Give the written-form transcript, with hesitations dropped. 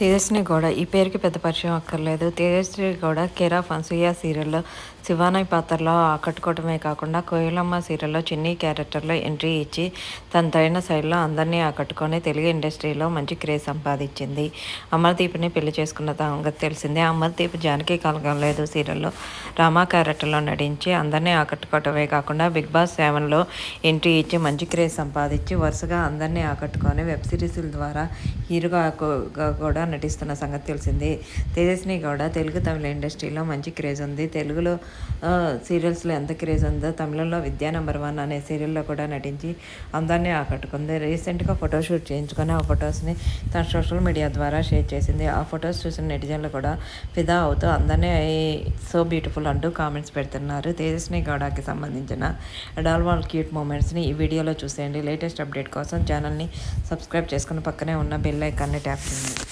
తేజస్విని గౌడ ఈ పేరుకి పెద్ద పరిచయం అక్కర్లేదు. తేజస్వి గౌడ కేర్ ఆఫ్ అనసూయ సీరియల్లో శివానయ్ పాత్రలో ఆకట్టుకోవడమే కాకుండా కోయిలమ్మ సీరియల్లో చిన్ని క్యారెక్టర్లో ఎంట్రీ ఇచ్చి తనదైన శైలిలో అందరినీ ఆకట్టుకొని తెలుగు ఇండస్ట్రీలో మంచి క్రేజ్ సంపాదించింది. అమర్దీప్ని పెళ్లి చేసుకున్న సంగతి తెలిసిందే. అమర్దీప్ జానకి కలగలేదు సీరియల్లో రామా క్యారెక్టర్లో నటించి అందరినీ ఆకట్టుకోవడమే కాకుండా బిగ్ బాస్ 7లో ఎంట్రీ ఇచ్చి మంచి క్రేజ్ సంపాదించి వరుసగా అందరినీ ఆకట్టుకొని వెబ్ సిరీస్ల ద్వారా హీరోగా కూడా నటిస్తున్న సంగతి తెలిసింది. తేజస్విని గౌడ తెలుగు తమిళ ఇండస్ట్రీలో మంచి క్రేజ్ ఉంది. తెలుగులో సీరియల్స్లో ఎంత క్రేజ్ ఉందో తమిళంలో విద్యా #1 అనే సీరియల్లో కూడా నటించి అందరినీ ఆకట్టుకుంది. రీసెంట్గా ఫోటోషూట్ చేయించుకొని ఆ ఫొటోస్ని తన సోషల్ మీడియా ద్వారా షేర్ చేసింది. ఆ ఫొటోస్ చూసిన నెటిజన్లు కూడా ఫిదా అవుతూ అందరినీ సో బ్యూటిఫుల్ అంటూ కామెంట్స్ పెడుతున్నారు. తేజస్విని గౌడకి సంబంధించిన అడాల్వాల్ క్యూట్ మూమెంట్స్ని ఈ వీడియోలో చూసేయండి. లేటెస్ట్ అప్డేట్ కోసం ఛానల్ని సబ్స్క్రైబ్ చేసుకుని పక్కనే ఉన్న బెల్ ఐకాన్ని ట్యాప్ చేయండి.